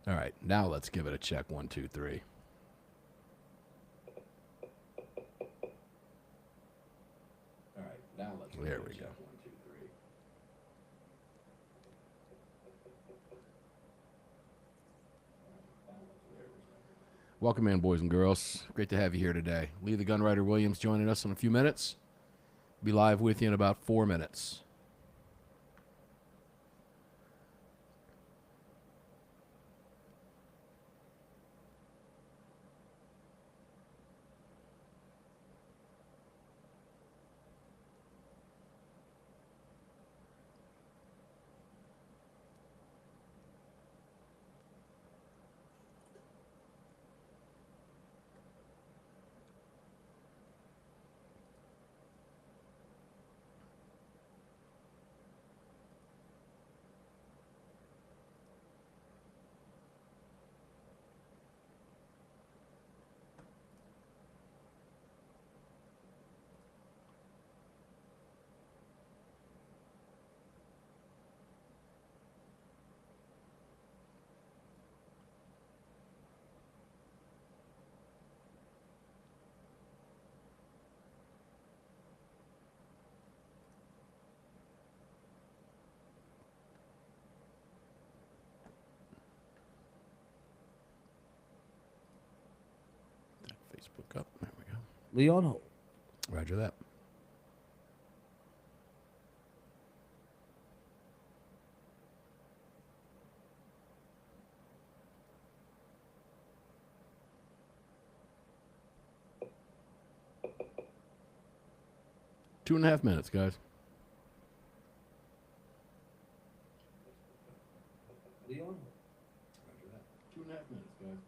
All right, now let's give it a check. 1, 2, 3. All right, now let's. There we go. 1, 2, 3. Welcome in, boys and girls. Great to have you here today. Lee the Gunwriter Williams joining us in a few minutes. Be live with you in about 4 minutes. Facebook up. There we go. Lee on hold. Roger that. Two and a half minutes, guys. Lee on hold. Roger that. 2.5 minutes, guys.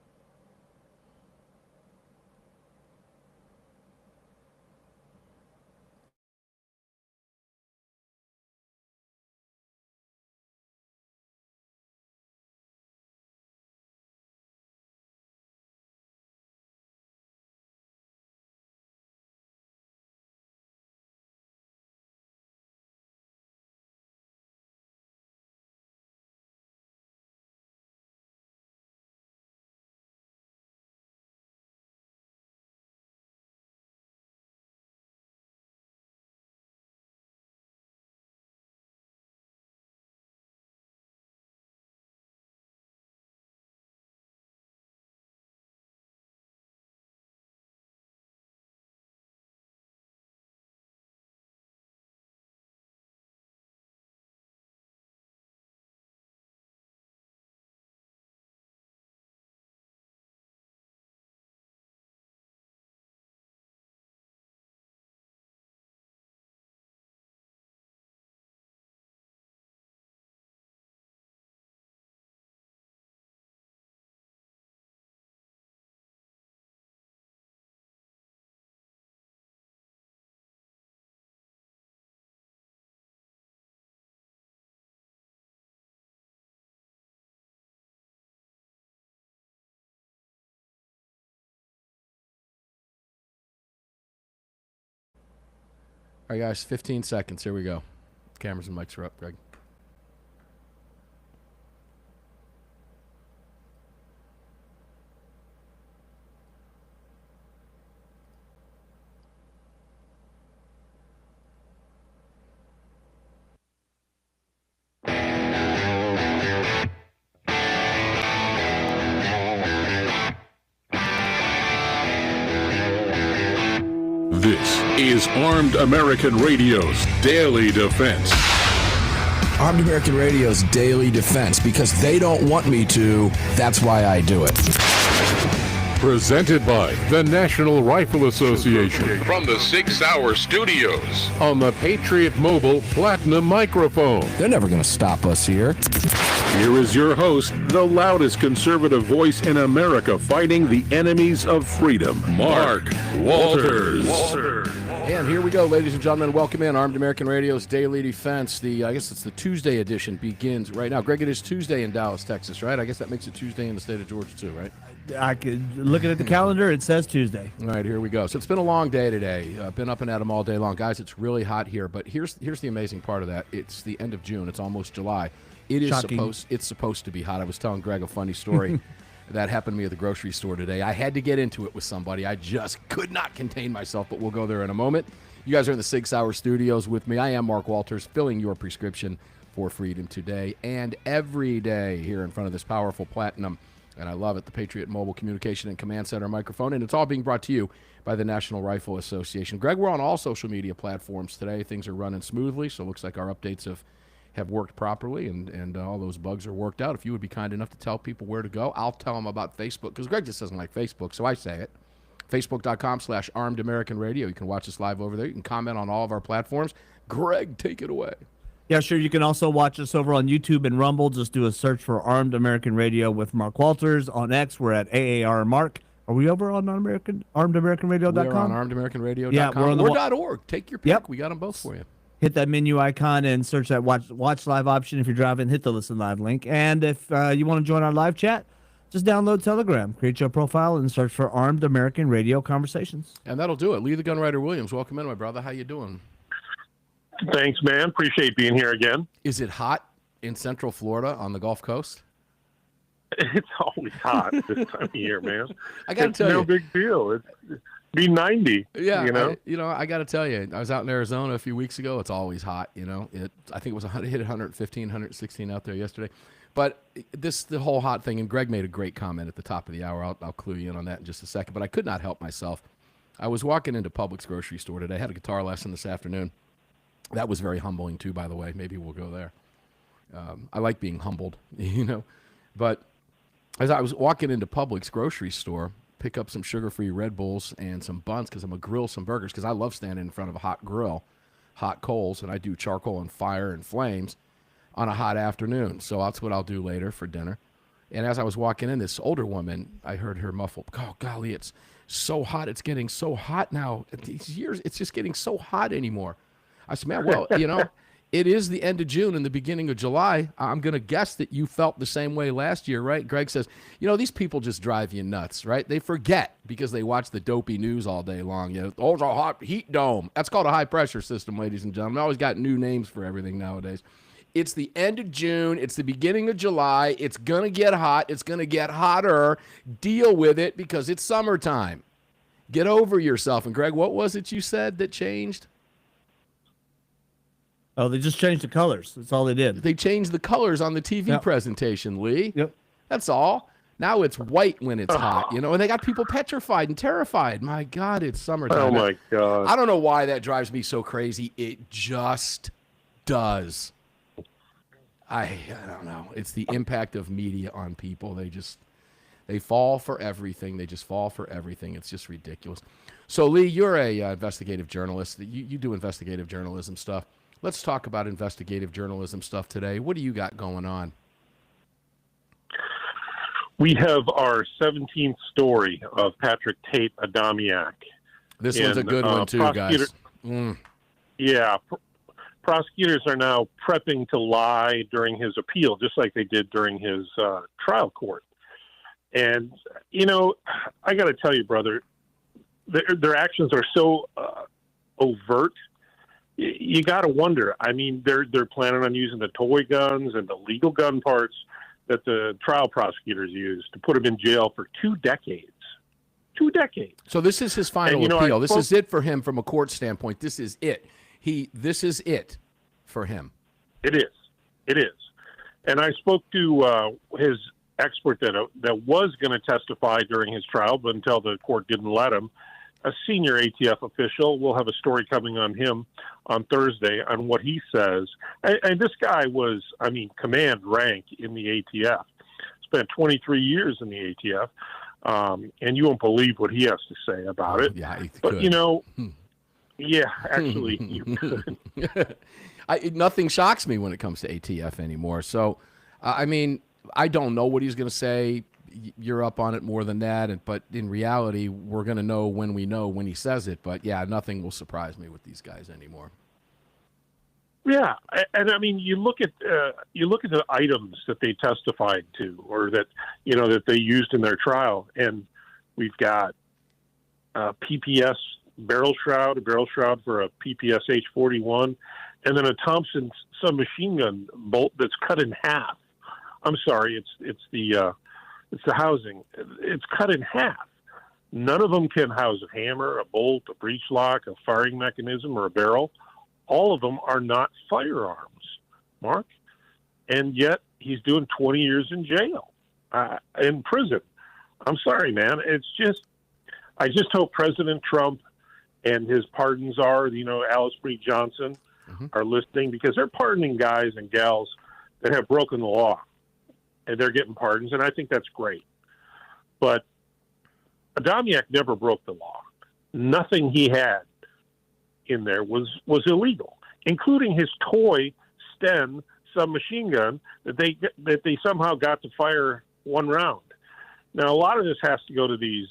All right, guys, 15 seconds. Here we go. Cameras and mics are up, Greg. This is Armed American Radio's Daily Defense. Armed American Radio's Daily Defense, because they don't want me to, that's why I do it. Presented by the National Rifle Association from the 6 Hour Studios on the Patriot Mobile Platinum microphone. They're never going to stop us here. Here is your host, the loudest conservative voice in America fighting the enemies of freedom, Mark Walters. And here we go, ladies and gentlemen. Welcome in Armed American Radio's Daily Defense. I guess it's the Tuesday edition begins right now. Greg, it is Tuesday in Dallas, Texas, right? I guess that makes it Tuesday in the state of Georgia too, right? I could looking at the calendar, it says Tuesday. All right, here we go. So it's been a long day today. Been up and at 'em all day long. Guys, it's really hot here, but here's the amazing part of that. It's the end of June. It's almost July. It is Shocking. supposed to be hot. I was telling Greg a funny story that happened to me at the grocery store today. I had to get into it with somebody. I just could not contain myself, but we'll go there in a moment. You guys are in the 6 Hour Studios with me. I am Mark Walters, filling your prescription for freedom today and every day here in front of this powerful Platinum, and I love it, the Patriot Mobile Communication and Command Center microphone, and it's all being brought to you by the National Rifle Association. Greg, we're on all social media platforms today. Things are running smoothly, so it looks like our updates have worked properly, and all those bugs are worked out. If you would be kind enough to tell people where to go, I'll tell them about Facebook, because Greg just doesn't like Facebook, so I say it. Facebook.com/ArmedAmericanRadio. You can watch us live over there. You can comment on all of our platforms. Greg, take it away. Yeah, sure. You can also watch us over on YouTube and Rumble. Just do a search for Armed American Radio with Mark Walters. On X, we're at AAR Mark. Are we over on ArmedAmericanRadio.com? We're on ArmedAmericanRadio.com. Yeah, we're on the or .org. Take your pick. Yep. We got them both for you. Hit that menu icon and search that watch live option if you're driving. Hit the listen live link. And if you want to join our live chat, just download Telegram, create your profile, and search for Armed American Radio Conversations. And that'll do it. Lee The Gunwriter Williams, welcome in, my brother. How you doing? Thanks, man. Appreciate being here again. Is it hot in Central Florida on the Gulf Coast? It's always hot this time of year, man. I got to tell no you. big deal. It's be 90. Yeah, you know. I got to tell you, I was out in Arizona a few weeks ago. It's always hot, you know. I think it was hit 115, 116 out there yesterday. But the whole hot thing, and Greg made a great comment at the top of the hour. I'll clue you in on that in just a second. But I could not help myself. I was walking into Publix grocery store today. I had a guitar lesson this afternoon. That was very humbling, too, by the way. Maybe we'll go there. I like being humbled, you know. But as I was walking into Publix grocery store, pick up some sugar-free Red Bulls and some buns because I'm going to grill some burgers because I love standing in front of a hot grill, hot coals, and I do charcoal and fire and flames on a hot afternoon. So that's what I'll do later for dinner. And as I was walking in, this older woman, I heard her muffle, "Oh, golly, it's so hot. It's getting so hot now. These years, it's just getting so hot anymore." I said, "Man, well, you know, it is the end of June and the beginning of July. I'm going to guess that you felt the same way last year, right?" Greg says, "You know, these people just drive you nuts, right? They forget because they watch the dopey news all day long. You know, oh, it's a hot heat dome. That's called a high-pressure system, ladies and gentlemen. I always got new names for everything nowadays. It's the end of June. It's the beginning of July. It's going to get hot. It's going to get hotter. Deal with it because it's summertime. Get over yourself." And Greg, what was it you said that changed? Oh, they just changed the colors. That's all they did. They changed the colors on the TV presentation, Lee. Yep. That's all. Now it's white when it's hot, you know, and they got people petrified and terrified. My God, it's summertime. Oh, my God. I don't know why that drives me so crazy. It just does. I don't know. It's the impact of media on people. They fall for everything. They just fall for everything. It's just ridiculous. So, Lee, you're a investigative journalist. You do investigative journalism stuff. Let's talk about investigative journalism stuff today. What do you got going on? We have our 17th story of Patrick Tate Adamiak. This one's a good one, too, guys. Yeah. Prosecutors are now prepping to lie during his appeal, just like they did during his trial court. And, you know, I got to tell you, brother, their actions are so overt. You got to wonder. I mean, they're planning on using the toy guns and the legal gun parts that the trial prosecutors used to put him in jail for 2 decades. 2 decades. So this is his final appeal. This is it for him from a court standpoint. This is it. This is it for him. It is. It is. And I spoke to his expert that was going to testify during his trial, but until the court didn't let him, a senior ATF official. We'll have a story coming on him on Thursday on what he says. And this guy was, I mean, command rank in the ATF. Spent 23 years in the ATF. And you won't believe what he has to say about it. Yeah, but, you know, yeah, actually, you could. Nothing shocks me when it comes to ATF anymore. So, I mean, I don't know what he's going to say. You're up on it more than that. But in reality, we're going to know when he says it. But, yeah, nothing will surprise me with these guys anymore. Yeah, and I mean, you look at the items that they testified to, or that that they used in their trial, and we've got a PPS a barrel shroud for a PPS H-41, and then a Thompson submachine gun bolt that's cut in half. I'm sorry, it's the housing. It's cut in half. None of them can house a hammer, a bolt, a breech lock, a firing mechanism, or a barrel. All of them are not firearms, Mark. And yet he's doing 20 years in jail, in prison. I'm sorry, man. I just hope President Trump and his pardons are, Alice Bree Johnson are listening, because they're pardoning guys and gals that have broken the law, and they're getting pardons, and I think that's great. But Adamiak never broke the law. Nothing he had in there was illegal, including his toy Sten submachine gun that they somehow got to fire one round. Now, a lot of this has to go to these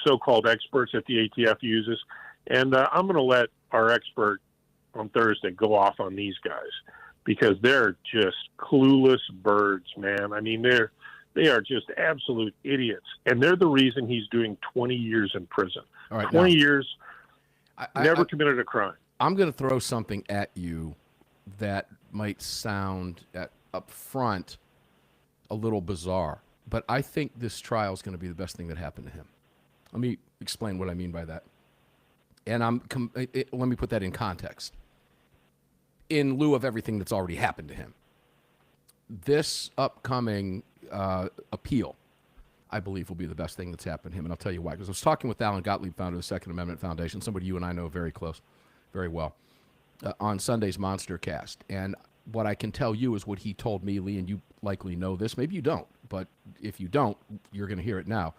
so-called experts that the ATF uses, and I'm going to let our expert on Thursday go off on these guys, because they're just clueless birds, man. I mean, they are just absolute idiots, and they're the reason he's doing 20 years in prison. All right, 20 now, years, never committed a crime. I'm going to throw something at you that might sound up front a little bizarre, but I think this trial is going to be the best thing that happened to him. Let me explain what I mean by that. And let me put that in context. In lieu of everything that's already happened to him, this upcoming appeal, I believe, will be the best thing that's happened to him. And I'll tell you why. Because I was talking with Alan Gottlieb, founder of the Second Amendment Foundation, somebody you and I know very well, on Sunday's Monster Cast. And what I can tell you is what he told me, Lee, and you likely know this. Maybe you don't, but if you don't, you're going to hear it now.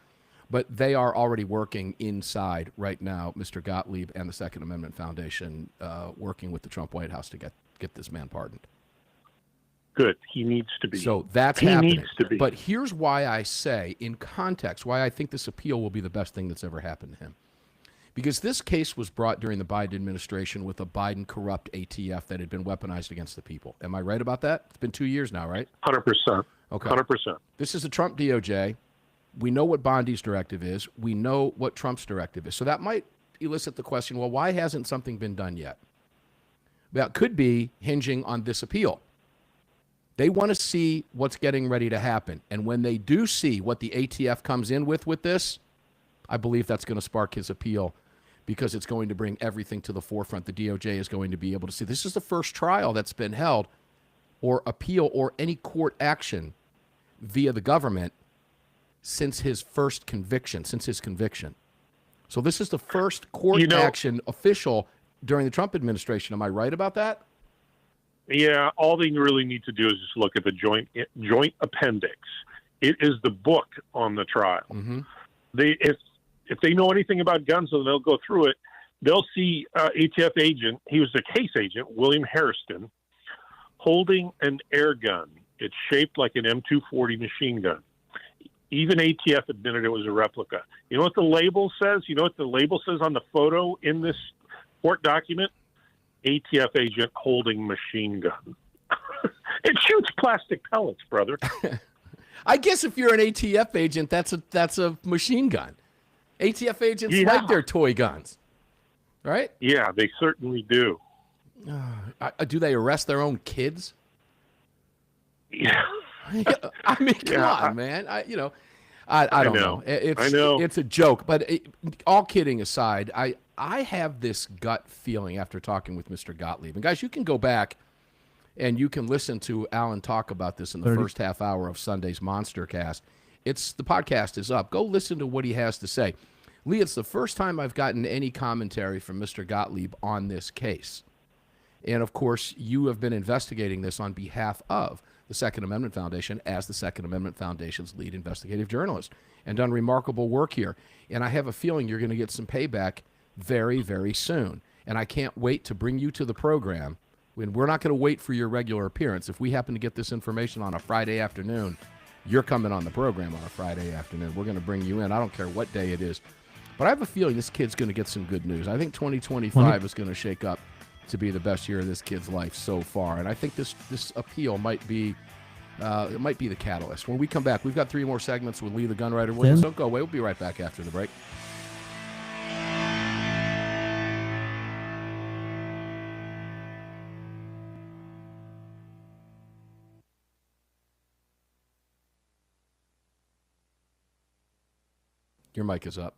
But they are already working inside right now, Mr. Gottlieb and the Second Amendment Foundation, working with the Trump White House to get this man pardoned. Good. He needs to be. So that's happening. He needs to be. But here's why I say, in context, why I think this appeal will be the best thing that's ever happened to him. Because this case was brought during the Biden administration with a Biden corrupt ATF that had been weaponized against the people. Am I right about that? It's been 2 years now, right? 100%. Okay. 100%. This is the Trump DOJ. We know what Bondi's directive is. We know what Trump's directive is. So that might elicit the question, well, why hasn't something been done yet? That could be hinging on this appeal. They want to see what's getting ready to happen. And when they do see what the ATF comes in with this, I believe that's going to spark his appeal, because it's going to bring everything to the forefront. The DOJ is going to be able to see. This is the first trial that's been held, or appeal, or any court action via the government since his conviction. So this is the first court action official during the Trump administration. Am I right about that? Yeah, all they really need to do is just look at the joint appendix. It is the book on the trial. Mm-hmm. If they know anything about guns, then they'll go through it. They'll see ATF agent, he was the case agent, William Hairston, holding an air gun. It's shaped like an M240 machine gun. Even ATF admitted it was a replica. You know what the label says? You know what the label says on the photo in this court document? ATF agent holding machine gun. It shoots plastic pellets, brother. I guess if you're an ATF agent, that's a machine gun. ATF agents like their toy guns, right? Yeah, they certainly do. Do they arrest their own kids? Yeah. I mean, come on, man. I don't know. I know. It's a joke, but all kidding aside, I have this gut feeling after talking with Mr. Gottlieb. And guys, you can go back and you can listen to Alan talk about this in the first half hour of Sunday's Monster Cast. The podcast is up. Go listen to what he has to say. Lee, it's the first time I've gotten any commentary from Mr. Gottlieb on this case. And of course, you have been investigating this on behalf of the Second Amendment Foundation as the Second Amendment Foundation's lead investigative journalist, and done remarkable work here. And I have a feeling you're going to get some payback very, very soon. And I can't wait to bring you to the program. And we're not going to wait for your regular appearance. If we happen to get this information on a Friday afternoon, you're coming on the program on a Friday afternoon. We're going to bring you in. I don't care what day it is. But I have a feeling this kid's going to get some good news. I think 2025 is going to shake up to be the best year of this kid's life so far. And I think this appeal might be the catalyst. When we come back, we've got 3 more segments with Lee the Gunwriter Williams. Don't go away. We'll be right back after the break. Your mic is up.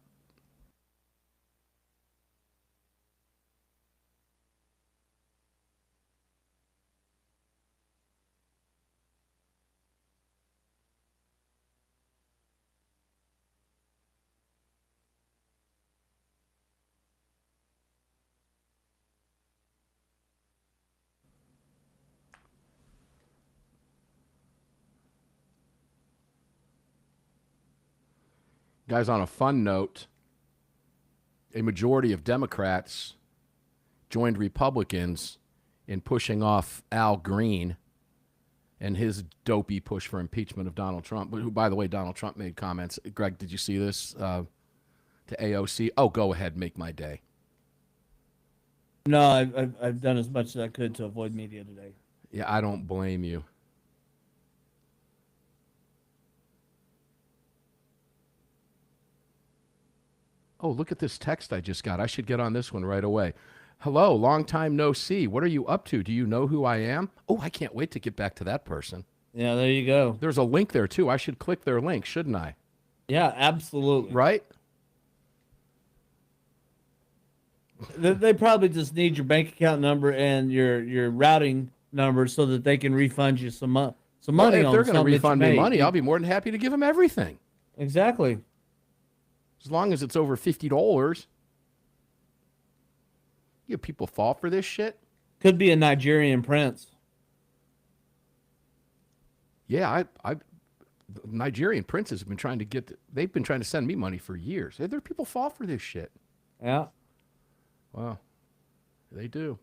Guys, on a fun note, a majority of Democrats joined Republicans in pushing off Al Green and his dopey push for impeachment of Donald Trump, who, by the way, Donald Trump made comments. Greg, did you see this to AOC? Oh, go ahead, make my day. No, I've done as much as I could to avoid media today. Yeah, I don't blame you. Oh, look at this text I just got. I should get on this one right away. Hello, long time no see. What are you up to? Do you know who I am? Oh, I can't wait to get back to that person. Yeah, there you go. There's a link there, too. I should click their link, shouldn't I? Yeah, absolutely. Right? They probably just need your bank account number and your routing number so that they can refund you some money. Well, if they're going to something refund that you me paid. money, I'll be more than happy to give them everything. Exactly. As long as it's over $50. You people fall for this shit? Could be a Nigerian prince. Yeah, Nigerian princes have been trying to they've been trying to send me money for years. There people fall for this shit. Yeah. Wow. They do.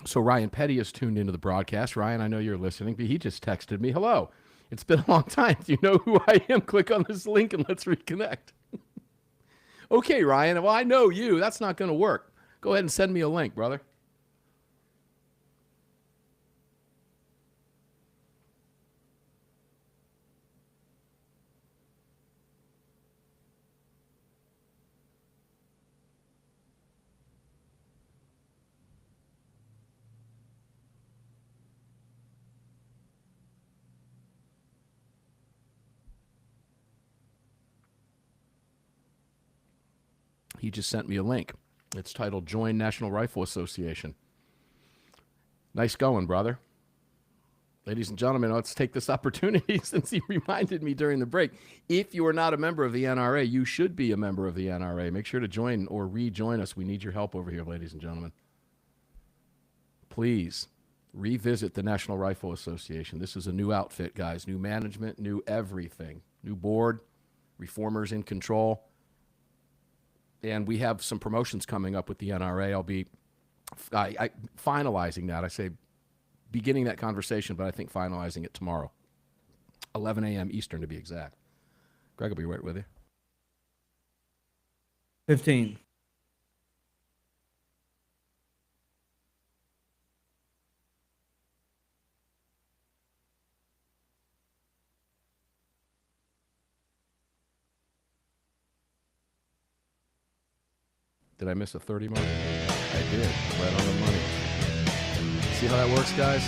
So Ryan Petty is tuned into the broadcast. Ryan, I know you're listening, but he just texted me, hello. It's been a long time. Do you know who I am? Click on this link and let's reconnect. Okay, Ryan. Well, I know you. That's not going to work. Go ahead and send me a link, brother. He just sent me a link. It's titled Join National Rifle Association. Nice going, brother. Ladies and gentlemen, let's take this opportunity since he reminded me during the break. If you are not a member of the NRA, you should be a member of the NRA. Make sure to join or rejoin us. We need your help over here, ladies and gentlemen. Please revisit the National Rifle Association. This is a new outfit, guys. New management, new everything. New board, reformers in control. And we have some promotions coming up with the NRA. I'll be finalizing that. I say beginning that conversation, but I think finalizing it tomorrow. 11 a.m. Eastern to be exact. Greg will be right with you. 15. Did I miss a 30 mark? I did. Right on the money. See how that works, guys?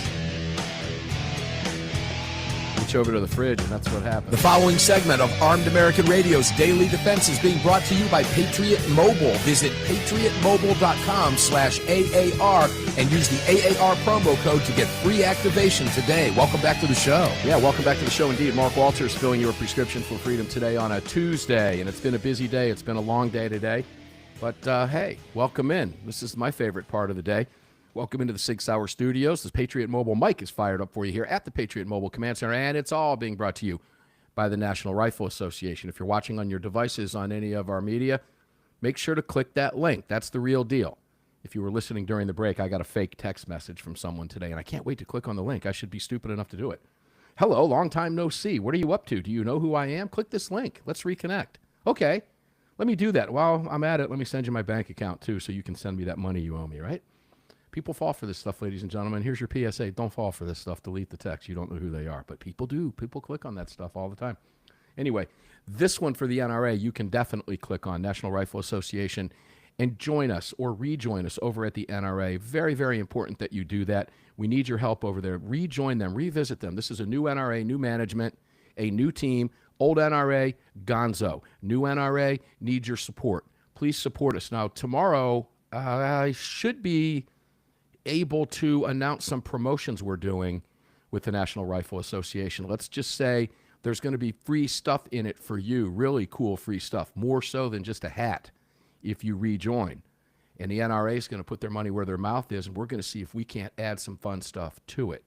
Reach over to the fridge, and that's what happens. The following segment of Armed American Radio's Daily Defense is being brought to you by Patriot Mobile. Visit patriotmobile.com/AAR and use the AAR promo code to get free activation today. Welcome back to the show. Yeah, welcome back to the show indeed. Mark Walters filling your prescription for freedom today on a Tuesday, and it's been a busy day. It's been a long day today. But, hey, welcome in. This is my favorite part of the day. Welcome into the 6 Hour Studios. This Patriot Mobile mic is fired up for you here at the Patriot Mobile Command Center, and it's all being brought to you by the National Rifle Association. If you're watching on your devices on any of our media, make sure to click that link. That's the real deal. If you were listening during the break, I got a fake text message from someone today, and I can't wait to click on the link. I should be stupid enough to do it. Hello, long time no see. What are you up to? Do you know who I am? Click this link. Let's reconnect. Okay. Let me do that. While I'm at it, let me send you my bank account, too, so you can send me that money you owe me, right? People fall for this stuff, ladies and gentlemen. Here's your PSA. Don't fall for this stuff. Delete the text. You don't know who they are. But people do. People click on that stuff all the time. Anyway, this one for the NRA, you can definitely click on National Rifle Association and join us or rejoin us over at the NRA. Very, very important that you do that. We need your help over there. Rejoin them. Revisit them. This is a new NRA, new management, a new team. Old NRA, gonzo. New NRA, need your support. Please support us. Now, tomorrow, I should be able to announce some promotions we're doing with the National Rifle Association. Let's just say there's going to be free stuff in it for you, really cool free stuff, more so than just a hat if you rejoin. And the NRA is going to put their money where their mouth is, and we're going to see if we can't add some fun stuff to it.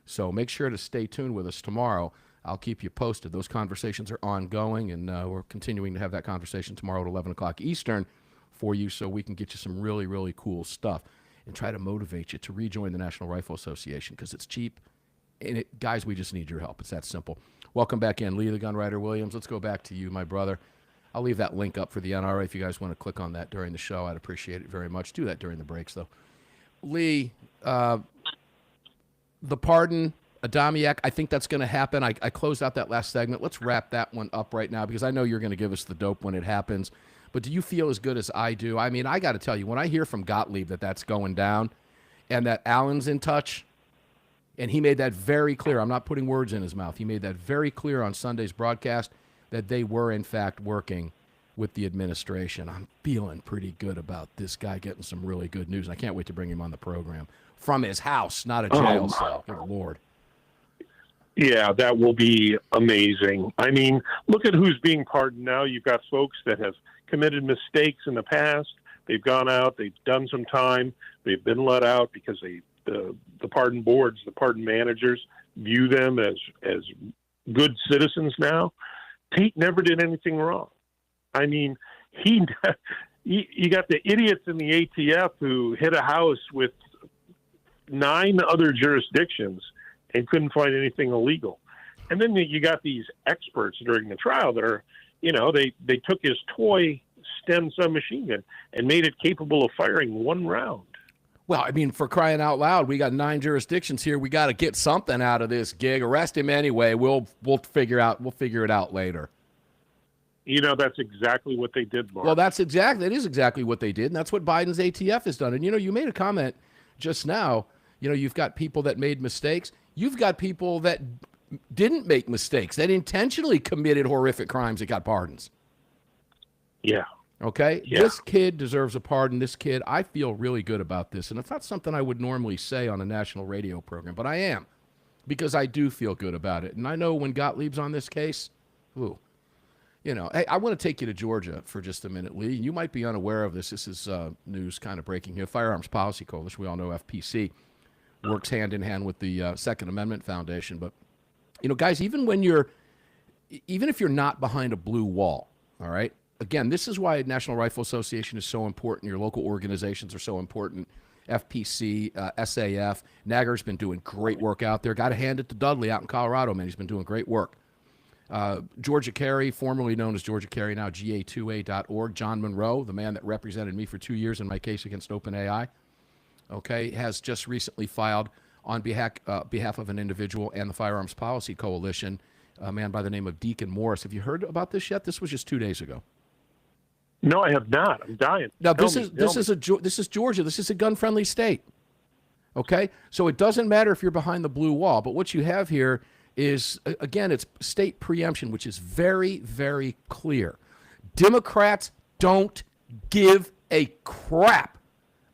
So make sure to stay tuned with us tomorrow. I'll keep you posted. Those conversations are ongoing, and we're continuing to have that conversation tomorrow at 11 o'clock Eastern for you so we can get you some really, really cool stuff and try to motivate you to rejoin the National Rifle Association because it's cheap. And, guys, we just need your help. It's that simple. Welcome back in. Lee the Gunwriter Williams. Let's go back to you, my brother. I'll leave that link up for the NRA if you guys want to click on that during the show. I'd appreciate it very much. Do that during the breaks, though. Lee, the pardon, Adamiak, I think that's going to happen. I closed out that last segment. Let's wrap that one up right now because I know you're going to give us the dope when it happens. But do you feel as good as I do? I mean, I got to tell you, when I hear from Gottlieb that that's going down and that Allen's in touch, and he made that very clear. I'm not putting words in his mouth. He made that very clear on Sunday's broadcast that they were, in fact, working with the administration. I'm feeling pretty good about this guy getting some really good news. And I can't wait to bring him on the program from his house, not a jail cell. Good Lord. Yeah, that will be amazing. I mean, look at who's being pardoned now. You've got folks that have committed mistakes in the past. They've gone out, they've done some time, they've been let out because the pardon boards, the pardon managers view them as good citizens now. Tate never did anything wrong. I mean, you got the idiots in the ATF who hit a house with 9 other jurisdictions and couldn't find anything illegal. And then you got these experts during the trial that are, they took his toy stem submachine gun and made it capable of firing 1 round. Well, I mean, for crying out loud, we got 9 jurisdictions here. We got to get something out of this gig. Arrest him anyway. We'll figure it out later. That's exactly what they did, Mark. Well, that is exactly what they did, and that's what Biden's ATF has done. And, you made a comment just now. You've got people that made mistakes. You've got people that didn't make mistakes, that intentionally committed horrific crimes that got pardons. Yeah. Okay? Yeah. This kid deserves a pardon. This kid, I feel really good about this. And it's not something I would normally say on a national radio program, but I am because I do feel good about it. And I know when Gottlieb's on this case, hey, I want to take you to Georgia for just a minute, Lee. You might be unaware of this. This is news kind of breaking here. Firearms Policy Coalition, we all know FPC, works hand in hand with the Second Amendment Foundation. But, guys, even if you're not behind a blue wall, all right, again, this is why National Rifle Association is so important. Your local organizations are so important. FPC, SAF, Nagar's been doing great work out there. Got to hand it to Dudley out in Colorado, man. He's been doing great work. Georgia Carry, formerly known as Georgia Carry, now GA2A.org. John Monroe, the man that represented me for 2 years in my case against OpenAI, has just recently filed on behalf of an individual and the Firearms Policy Coalition, a man by the name of Deacon Morris. Have you heard about this yet? This was just 2 days ago. No, I have not. I'm dying. Now, this is Georgia. This is a gun-friendly state. Okay? So it doesn't matter if you're behind the blue wall, but what you have here is, again, it's state preemption, which is very, very clear. Democrats don't give a crap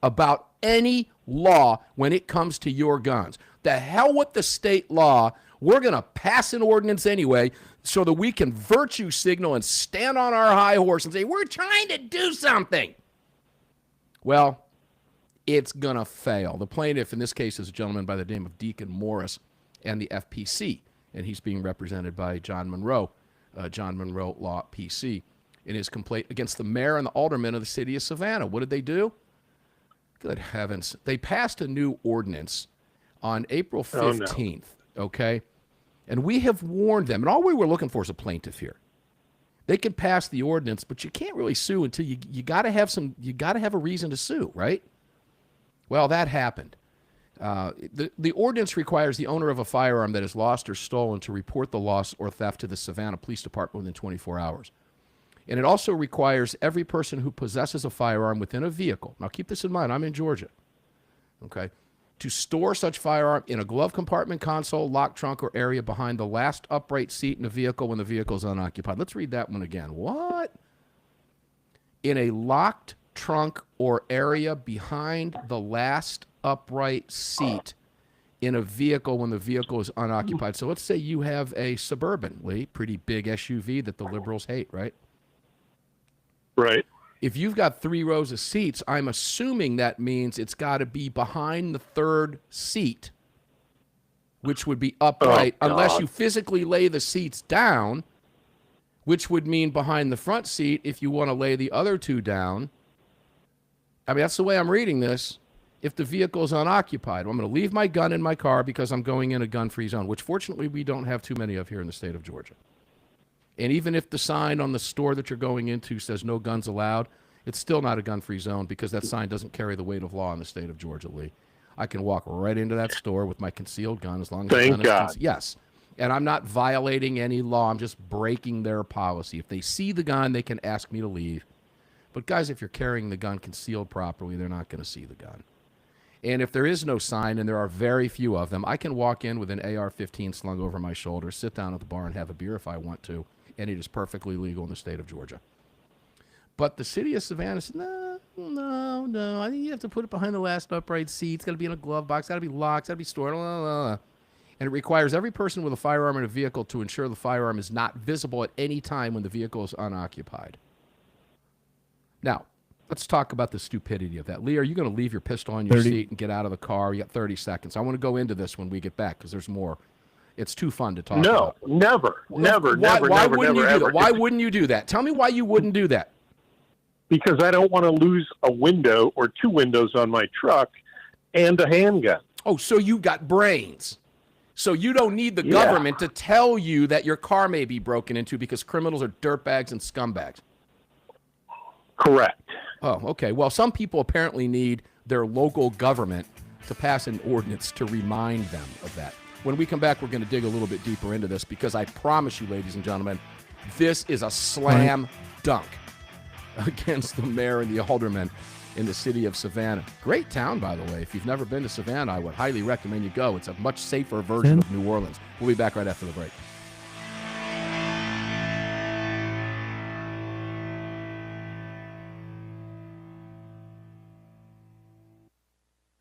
about any law when it comes to your guns. The hell with the state law. We're going to pass an ordinance anyway so that we can virtue signal and stand on our high horse and say, we're trying to do something. Well, it's going to fail. The plaintiff in this case is a gentleman by the name of Deacon Morris and the FPC, and he's being represented by John Monroe Law PC, in his complaint against the mayor and the aldermen of the city of Savannah. What did they do? Good heavens. They passed a new ordinance on April 15th, okay? And we have warned them, and all we were looking for is a plaintiff here. They can pass the ordinance, but you can't really sue until you got to have a reason to sue, right? Well, that happened. The ordinance requires the owner of a firearm that is lost or stolen to report the loss or theft to the Savannah Police Department within 24 hours. And it also requires every person who possesses a firearm within a vehicle, now keep this in mind, I'm in Georgia, okay, to store such firearm in a glove compartment, console, lock trunk, or area behind the last upright seat in the vehicle when the vehicle is unoccupied. Let's read that one again. What? In a locked trunk or area behind the last upright seat in a vehicle when the vehicle is unoccupied. So let's say you have a Suburban, Lee, pretty big SUV that the liberals hate, right? Right. If you've got 3 rows of seats, I'm assuming that means it's got to be behind the third seat, which would be upright, unless you physically lay the seats down, which would mean behind the front seat if you want to lay the other 2 down. I mean, that's the way I'm reading this. If the vehicle is unoccupied, I'm going to leave my gun in my car because I'm going in a gun-free zone, which fortunately we don't have too many of here in the state of Georgia. And even if the sign on the store that you're going into says no guns allowed, it's still not a gun-free zone because that sign doesn't carry the weight of law in the state of Georgia, Lee. I can walk right into that store with my concealed gun as long as the gun is concealed. Yes. And I'm not violating any law. I'm just breaking their policy. If they see the gun, they can ask me to leave. But guys, if you're carrying the gun concealed properly, they're not going to see the gun. And if there is no sign, and there are very few of them, I can walk in with an AR-15 slung over my shoulder, sit down at the bar and have a beer if I want to, and it is perfectly legal in the state of Georgia. But the city of Savannah said, no, I think you have to put it behind the last upright seat. It's got to be in a glove box. It's got to be locked. It's got to be stored. And it requires every person with a firearm in a vehicle to ensure the firearm is not visible at any time when the vehicle is unoccupied. Now, let's talk about the stupidity of that. Lee, are you going to leave your pistol on your seat and get out of the car? You got 30 seconds. I want to go into this when we get back because there's more. It's too fun to talk about. No, never. Why wouldn't you do that? Why wouldn't you do that? Tell me why you wouldn't do that. Because I don't want to lose a window or 2 windows on my truck and a handgun. Oh, so you got brains. So you don't need the government to tell you that your car may be broken into because criminals are dirtbags and scumbags. Correct. Oh, okay. Well, some people apparently need their local government to pass an ordinance to remind them of that. When we come back, we're going to dig a little bit deeper into this because I promise you, ladies and gentlemen, this is a slam dunk against the mayor and the aldermen in the city of Savannah. Great town, by the way. If you've never been to Savannah, I would highly recommend you go. It's a much safer version of New Orleans. We'll be back right after the break.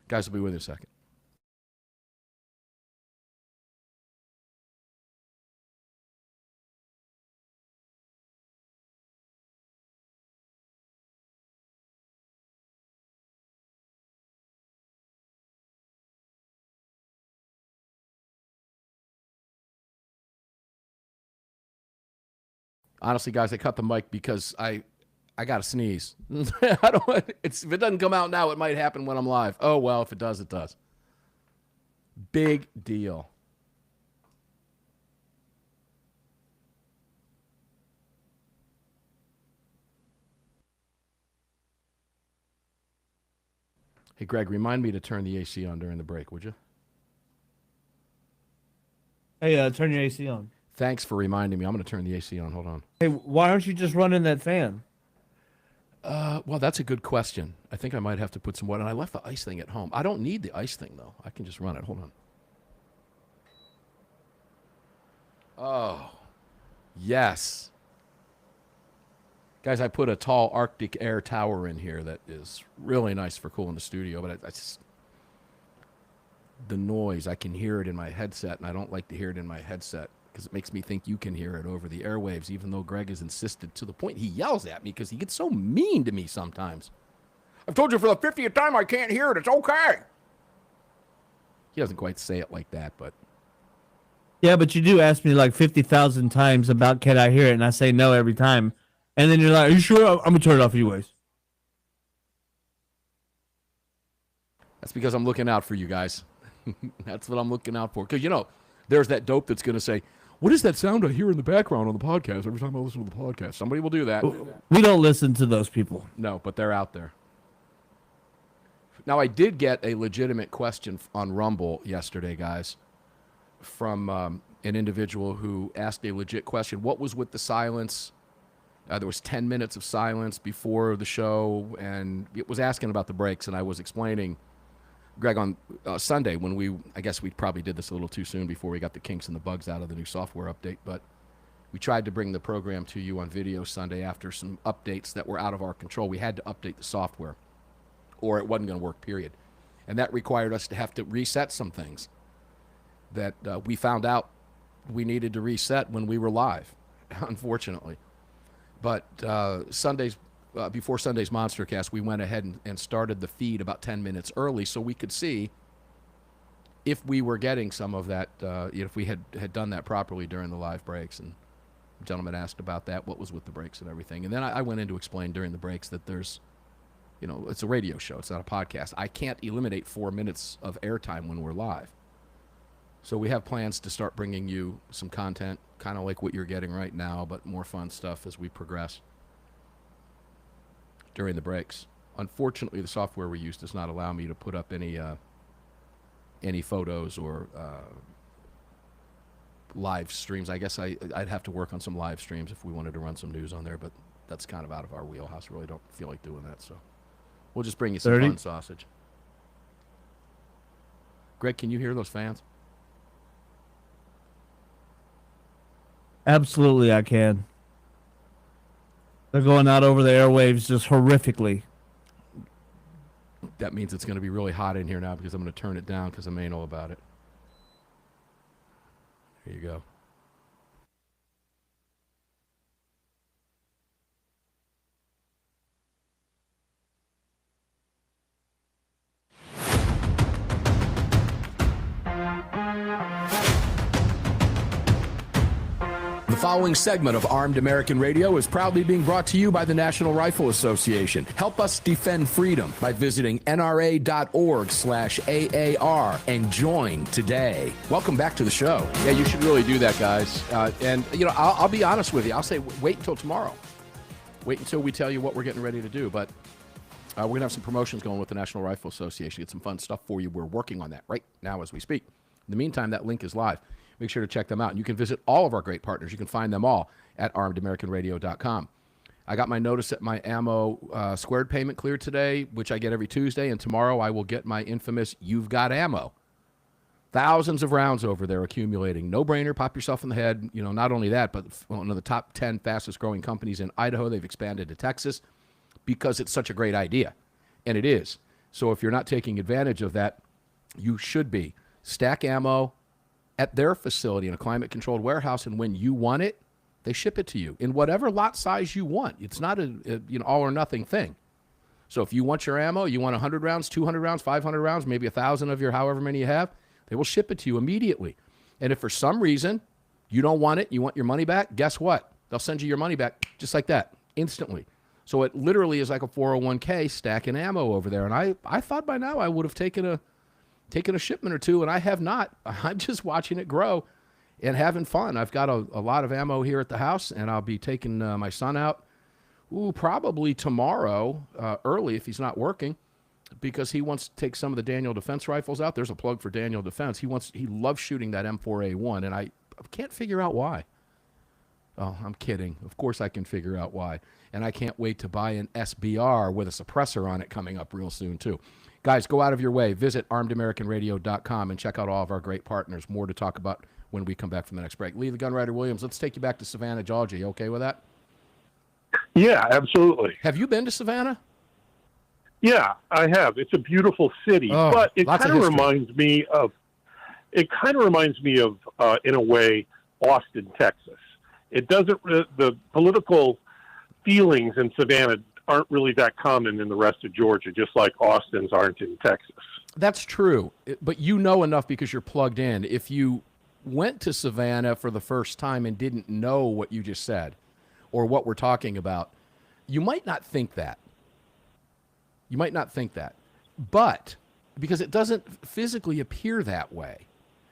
Guys, will be with you in a second. Honestly, guys, I cut the mic because I got to sneeze. If it doesn't come out now, it might happen when I'm live. Oh, well, if it does, it does. Big deal. Hey, Greg, remind me to turn the AC on during the break, would you? Hey, turn your AC on. Thanks for reminding me. I'm going to turn the AC on. Hold on. Hey, why aren't you just running that fan? Well, that's a good question. I think I might have to put some water. And I left the ice thing at home. I don't need the ice thing, though. I can just run it. Hold on. Oh, yes. Guys, I put a tall Arctic Air tower in here that is really nice for cooling the studio. But I just, the noise, I can hear it in my headset, and I don't like to hear it in my headset because it makes me think you can hear it over the airwaves, even though Greg has insisted to the point he yells at me because he gets so mean to me sometimes. I've told you for the 50th time I can't hear it. It's okay. He doesn't quite say it like that, but. Yeah, but you do ask me like 50,000 times about can I hear it, and I say no every time. And then you're like, are you sure? I'm going to turn it off anyways. That's because I'm looking out for you guys. That's what I'm looking out for. Because, you know, there's that dope that's going to say, what is that sound I hear in the background on the podcast every time I listen to the podcast? Somebody will do that. We don't listen to those people. No, but they're out there. Now, I did get a legitimate question on Rumble yesterday, guys, from an individual who asked a legit question. What was with the silence? There was 10 minutes of silence before the show, and it was asking about the breaks, and I was explaining, Greg, on Sunday when I guess we probably did this a little too soon before we got the kinks and the bugs out of the new software update, but we tried to bring the program to you on video Sunday after some updates that were out of our control. We had to update the software, or it wasn't going to work, period. And that required us to have to reset some things that we found out we needed to reset when we were live, unfortunately. But before Sunday's Monstercast, we went ahead and started the feed about 10 minutes early so we could see if we were getting some of that, if we had done that properly during the live breaks. And the gentleman asked about that, what was with the breaks and everything. And then I went in to explain during the breaks that there's, it's a radio show. It's not a podcast. I can't eliminate 4 minutes of airtime when we're live. So we have plans to start bringing you some content, kind of like what you're getting right now, but more fun stuff as we progress during the breaks. Unfortunately, the software we use does not allow me to put up any photos or live streams. I guess I'd have to work on some live streams if we wanted to run some news on there, but that's kind of out of our wheelhouse. Really don't feel like doing that, so we'll just bring you some fun sausage. Greg, can you hear those fans? Absolutely, I can. They're going out over the airwaves just horrifically. That means it's going to be really hot in here now because I'm going to turn it down because I'm anal about it. There you go. The following segment of Armed American Radio is proudly being brought to you by the National Rifle Association. Help us defend freedom by visiting nra.org/AAR and join today. Welcome back to the show. Yeah, you should really do that, guys. And, I'll be honest with you. I'll say wait until tomorrow. Wait until we tell you what we're getting ready to do. But we're going to have some promotions going with the National Rifle Association. Get some fun stuff for you. We're working on that right now as we speak. In the meantime, that link is live. Make sure to check them out. And you can visit all of our great partners. You can find them all at armedamericanradio.com. I got my notice that my ammo squared payment cleared today, which I get every Tuesday. And tomorrow I will get my infamous You've Got Ammo. Thousands of rounds over there accumulating. No-brainer. Pop yourself in the head. Not only that, but one of the top 10 fastest-growing companies in Idaho. They've expanded to Texas because it's such a great idea. And it is. So if you're not taking advantage of that, you should be. Stack ammo at their facility in a climate-controlled warehouse, and when you want it, they ship it to you in whatever lot size you want. It's not a all-or-nothing thing. So if you want your ammo, you want 100 rounds, 200 rounds, 500 rounds, maybe 1,000 of your however many you have, they will ship it to you immediately. And if for some reason you don't want it, you want your money back, guess what? They'll send you your money back just like that, instantly. So it literally is like a 401k stacking ammo over there. And I thought by now I would have taken a shipment or two, and I have not. I'm just watching it grow and having fun. I've got a lot of ammo here at the house, and I'll be taking my son out probably tomorrow early if he's not working, because he wants to take some of the Daniel Defense rifles out. There's a plug for Daniel Defense. He loves shooting that M4A1, and I can't figure out why. Oh, I'm kidding. Of course I can figure out why. And I can't wait to buy an SBR with a suppressor on it coming up real soon, too. Guys, go out of your way. Visit armedamericanradio.com and check out all of our great partners. More to talk about when we come back from the next break. Lee the Gunwriter Williams, let's take you back to Savannah, Georgia. You okay with that? Yeah, absolutely. Have you been to Savannah? Yeah, I have. It's a beautiful city, but it kind of reminds me of, in a way, Austin, Texas. It doesn't. The political feelings in Savannah aren't really that common in the rest of Georgia, just like Austin's aren't in Texas. That's true, but you know enough because you're plugged in. If you went to Savannah for the first time and didn't know what you just said or what we're talking about, you might not think that. You might not think that. But because it doesn't physically appear that way,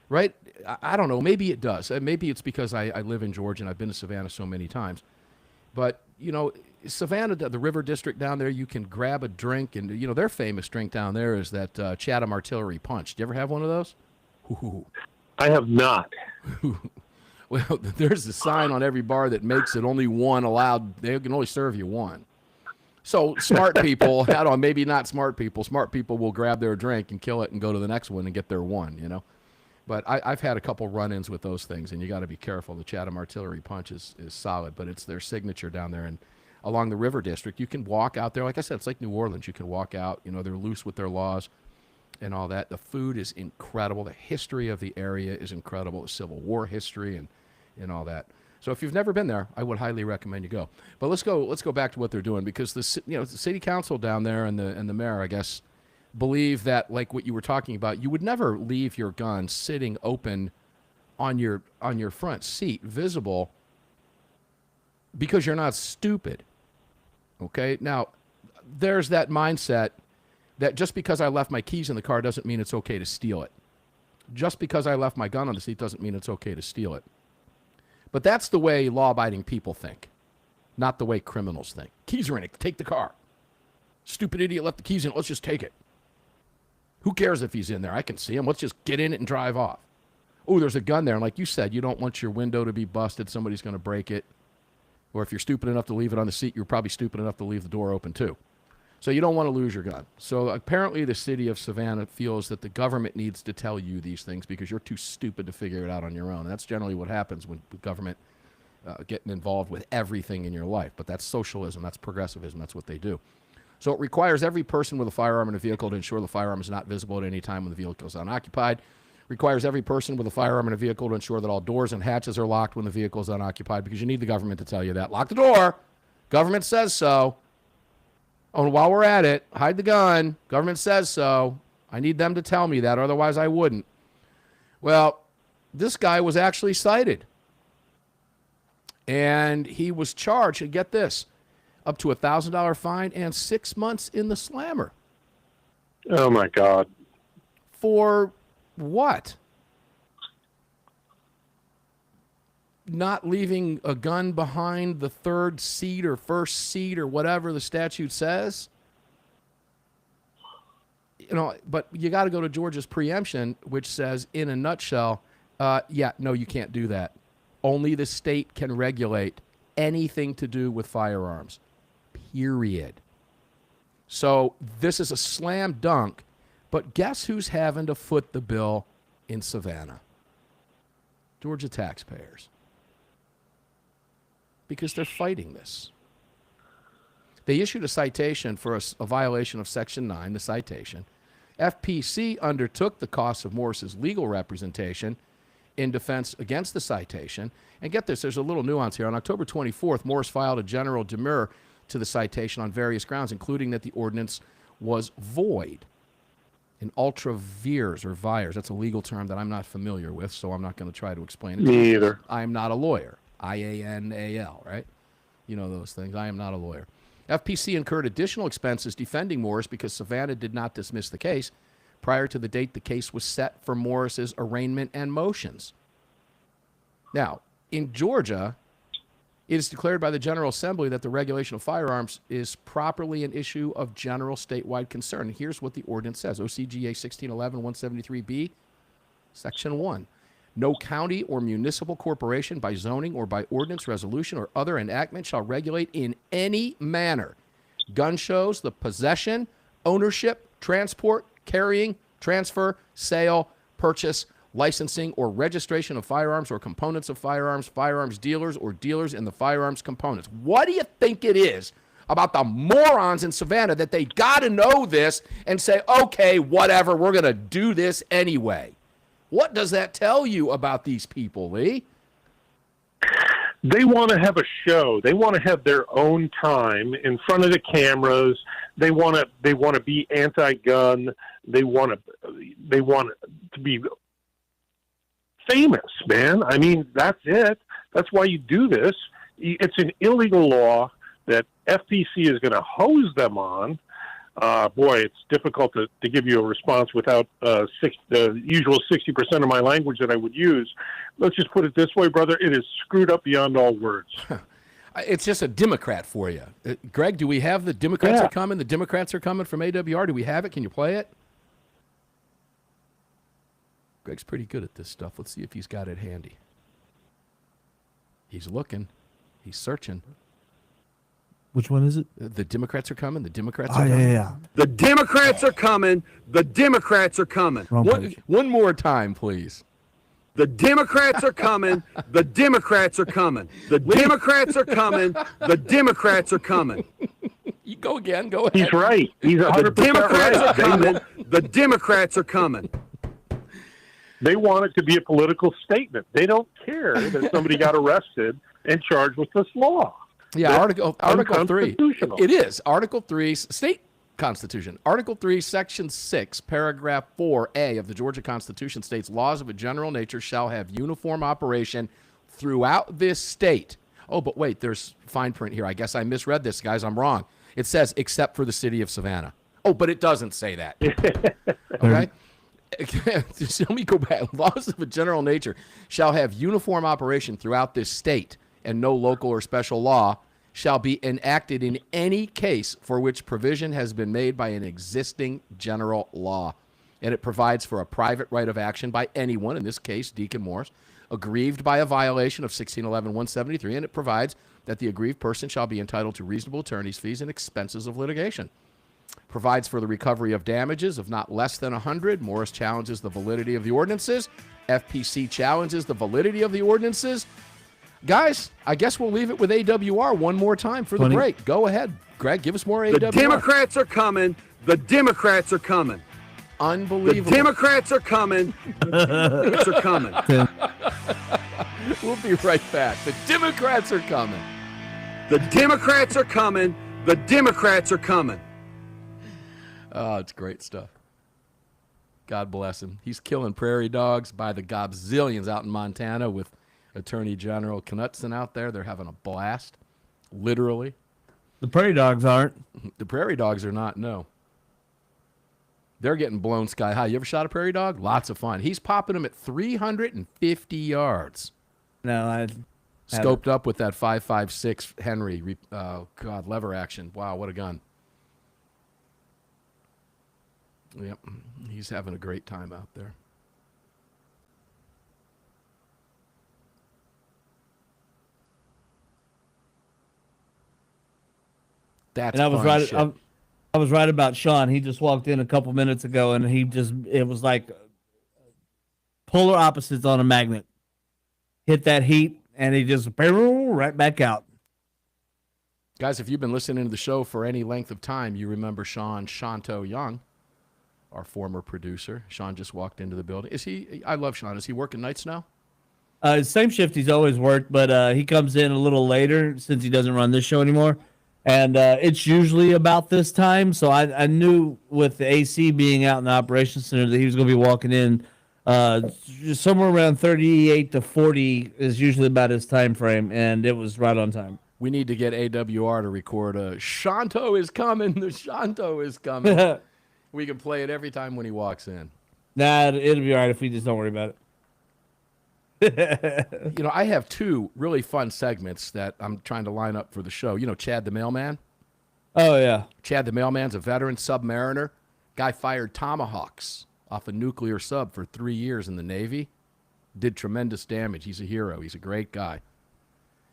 right? I don't know. Maybe it does. Maybe it's because I live in Georgia and I've been to Savannah so many times. But, Savannah, the river district down there, you can grab a drink, and, their famous drink down there is that Chatham Artillery Punch. Do you ever have one of those? Ooh. I have not. Well, there's a sign on every bar that makes it only one allowed. They can only serve you one. So smart people, I don't know, maybe not smart people. Smart people will grab their drink and kill it and go to the next one and get their one, But I've had a couple run-ins with those things, and you got to be careful. The Chatham Artillery Punch is solid, but it's their signature down there. And along the river district, you can walk out there. Like I said, it's like New Orleans. You can walk out. They're loose with their laws and all that. The food is incredible. The history of the area is incredible. The Civil War history and all that. So if you've never been there, I would highly recommend you go. But let's go back to what they're doing, because the city council down there and the mayor, I guess, believe that, like what you were talking about, you would never leave your gun sitting open on your front seat, visible, because you're not stupid. Okay? Now, there's that mindset that just because I left my keys in the car doesn't mean it's okay to steal it. Just because I left my gun on the seat doesn't mean it's okay to steal it. But that's the way law-abiding people think, not the way criminals think. Keys are in it. Take the car. Stupid idiot left the keys in it. Let's just take it. Who cares if he's in there? I can see him. Let's just get in it and drive off. Oh, there's a gun there. And like you said, you don't want your window to be busted. Somebody's going to break it. Or if you're stupid enough to leave it on the seat, you're probably stupid enough to leave the door open too. So you don't want to lose your gun. So apparently the city of Savannah feels that the government needs to tell you these things because you're too stupid to figure it out on your own. And that's generally what happens when the government getting involved with everything in your life. But that's socialism. That's progressivism. That's what they do. So it requires every person with a firearm in a vehicle to ensure the firearm is not visible at any time when the vehicle is unoccupied. Requires every person with a firearm in a vehicle to ensure that all doors and hatches are locked when the vehicle is unoccupied, because you need the government to tell you that. Lock the door. Government says so. Oh, and while we're at it, hide the gun. Government says so. I need them to tell me that, otherwise I wouldn't. Well, this guy was actually cited. And he was charged, and get this, up to a $1,000 fine and 6 months in the slammer. Oh, my God. For what? Not leaving a gun behind the third seat or first seat or whatever the statute says. But you got to go to Georgia's preemption, which says, in a nutshell, no, you can't do that. Only the state can regulate anything to do with firearms, period. So this is a slam dunk, but guess who's having to foot the bill in Savannah? Georgia taxpayers. Because they're fighting this. They issued a citation for a violation of Section 9, the citation. FPC undertook the cost of Morris's legal representation in defense against the citation. And get this, there's a little nuance here. On October 24th, Morris filed a general demur to the citation on various grounds, including that the ordinance was void. In ultra vires or vires, that's a legal term that I'm not familiar with, so I'm not going to try to explain it. Me either. I'm not a lawyer. IANAL, right? You know those things. I am not a lawyer. FPC incurred additional expenses defending Morris because Savannah did not dismiss the case prior to the date the case was set for Morris's arraignment and motions. Now, in Georgia, it is declared by the General Assembly that the regulation of firearms is properly an issue of general statewide concern. And here's what the ordinance says. OCGA 1611-173B, Section 1. No county or municipal corporation by zoning or by ordinance, resolution, or other enactment shall regulate in any manner gun shows, the possession, ownership, transport, carrying, transfer, sale, purchase, licensing, or registration of firearms or components of firearms, firearms dealers, or dealers in the firearms components. What do you think it is about the morons in Savannah that they got to know this and say, okay, whatever, we're going to do this anyway? What does that tell you about these people, Lee? They want to have a show. They want to have their own time in front of the cameras. They want to be anti-gun. They want to be famous, man. I mean, that's it. That's why you do this. It's an illegal law that FPC is going to hose them on. Boy, it's difficult to give you a response without the usual 60% of my language that I would use. Let's just put it this way, brother. It is screwed up beyond all words. It's just a Democrat for you. Greg, do we have the Democrats are coming? The Democrats are coming from AWR. Do we have it? Can you play it? Greg's pretty good at this stuff. Let's see if he's got it handy. He's looking. He's searching. Which one is it? The Democrats are coming. The Democrats Oh, are coming. yeah. The Democrats are coming. The Democrats are coming. Wrong page. One more time, please. The Democrats are coming. The Democrats are coming. The Democrats are coming. The Democrats are coming. You go again. Go ahead. He's right. He's The 100% Democrats are right. coming. The Democrats are coming. They want it to be a political statement. They don't care that somebody got arrested and charged with this law. Yeah, That's Article 3. unconstitutional. It is. Article 3, state constitution. Article 3, Section 6, Paragraph 4A of the Georgia Constitution states laws of a general nature shall have uniform operation throughout this state. Oh, but wait, there's fine print here. I guess I misread this, guys. I'm wrong. It says except for the city of Savannah. Oh, but it doesn't say that. Okay? So let me go back. Laws of a general nature shall have uniform operation throughout this state, and no local or special law shall be enacted in any case for which provision has been made by an existing general law. And it provides for a private right of action by anyone, in this case, Deacon Morris, aggrieved by a violation of 1611-173, and it provides that the aggrieved person shall be entitled to reasonable attorney's fees and expenses of litigation. Provides for the recovery of damages of not less than 100. Morris challenges the validity of the ordinances. FPC challenges the validity of the ordinances. Guys, I guess we'll leave it with AWR one more time for the break. Go ahead, Greg. Give us more AWR. The Democrats are coming. The Democrats are coming. Unbelievable. The Democrats are coming. The Democrats are coming. We'll be right back. The Democrats are coming. The Democrats are coming. The Democrats are coming. Oh, it's great stuff. God bless him. He's killing prairie dogs by the gobzillions out in Montana with Attorney General Knudsen out there. They're having a blast, literally. The prairie dogs aren't. The prairie dogs are not, no. They're getting blown sky high. You ever shot a prairie dog? Lots of fun. He's popping them at 350 yards. No, I Scoped up with that 5.56 Henry, lever action. Wow, what a gun. Yep, he's having a great time out there. That's and I was fun right. shit. I was right about Sean. He just walked in a couple minutes ago, and it was like polar opposites on a magnet. Hit that heat, and he just right back out. Guys, if you've been listening to the show for any length of time, you remember Sean Shanto Young, our former producer. Sean just walked into the building. I love Sean. Is he working nights now? Same shift he's always worked, but he comes in a little later since he doesn't run this show anymore. And it's usually about this time, so I knew with the AC being out in the operations center that he was going to be walking in somewhere around 38 to 40 is usually about his time frame, and it was right on time. We need to get AWR to record a Shanto is coming. The Shanto is coming. We can play it every time when he walks in. Nah, it'll be all right if we just don't worry about it. You know, I have two really fun segments that I'm trying to line up for the show. You know, Chad the Mailman. Oh, yeah. Chad the Mailman's a veteran submariner. Guy fired tomahawks off a nuclear sub for 3 years in the Navy. Did tremendous damage. He's a hero. He's a great guy.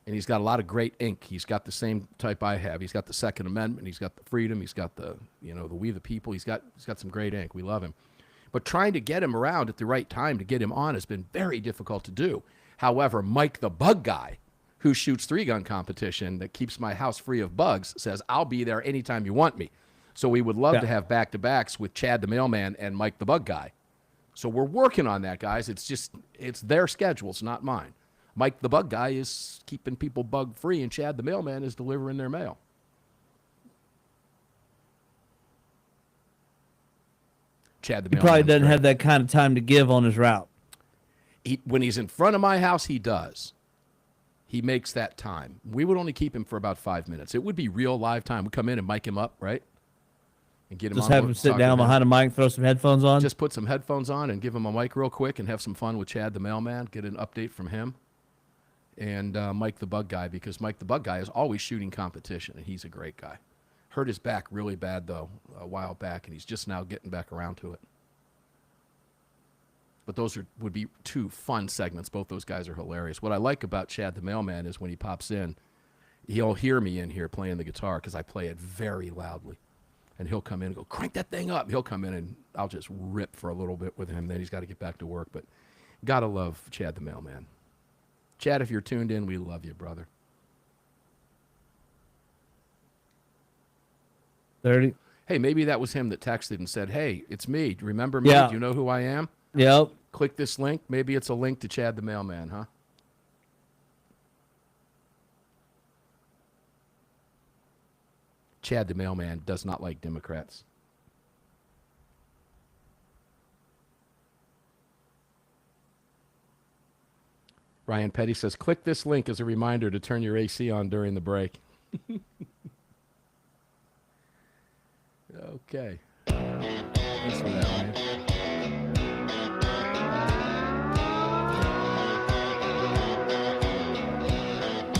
And he's got a lot of great ink. He's got the same type I have. He's got the Second Amendment. He's got the freedom. He's got the We the People. He's got some great ink. We love him. But trying to get him around at the right time to get him on has been very difficult to do. However, Mike the Bug Guy, who shoots 3-gun competition that keeps my house free of bugs, says, I'll be there anytime you want me. So we would love to have back-to-backs with Chad the Mailman and Mike the Bug Guy. So we're working on that, guys. It's their schedules, not mine. Mike the Bug Guy is keeping people bug-free, and Chad the Mailman is delivering their mail. Chad the He Mailman. probably doesn't have that kind of time to give on his route. When he's in front of my house, he does. He makes that time. We would only keep him for about 5 minutes. It would be real live time. We come in and mic him up, right? And get him Just on. have him sit down behind a mic, throw some headphones on. Just put some headphones on and give him a mic real quick and have some fun with Chad the Mailman. Get an update from him. and Mike the Bug Guy, because Mike the Bug Guy is always shooting competition, and he's a great guy. Hurt his back really bad, though, a while back, and he's just now getting back around to it. But those would be two fun segments. Both those guys are hilarious. What I like about Chad the Mailman is when he pops in, he'll hear me in here playing the guitar because I play it very loudly. And he'll come in and go, crank that thing up. He'll come in and I'll just rip for a little bit with him. Then he's got to get back to work. But got to love Chad the Mailman. Chad, if you're tuned in, we love you, brother. 30. Hey, maybe that was him that texted and said, hey, it's me. Do you remember me? Yeah. Do you know who I am? Yep. Click this link. Maybe it's a link to Chad the Mailman, huh? Chad the Mailman does not like Democrats. Ryan Petty says, click this link as a reminder to turn your AC on during the break. Okay. Thanks for that, Ryan.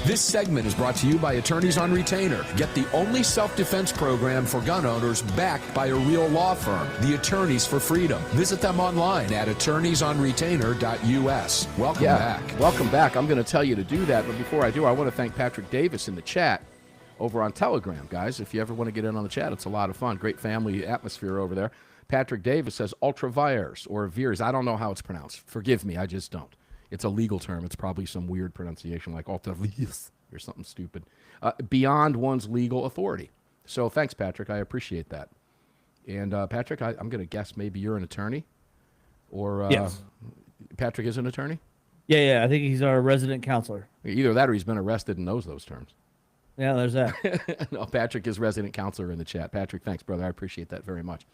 This segment is brought to you by Attorneys on Retainer. Get the only self-defense program for gun owners backed by a real law firm, the Attorneys for Freedom. Visit them online at attorneysonretainer.us. Welcome back. Welcome back. I'm going to tell you to do that, but before I do, I want to thank Patrick Davis in the chat over on Telegram, guys. If you ever want to get in on the chat, it's a lot of fun. Great family atmosphere over there. Patrick Davis says ultravires or veers. I don't know how it's pronounced. Forgive me, I just don't. It's a legal term. It's probably some weird pronunciation like ultravires or something stupid. Beyond one's legal authority. So thanks, Patrick. I appreciate that. And Patrick, I'm going to guess maybe you're an attorney? Or yes. Patrick is an attorney? Yeah. I think he's our resident counselor. Either that or he's been arrested and knows those terms. Yeah, there's that. No, Patrick is resident counselor in the chat. Patrick, thanks, brother. I appreciate that very much.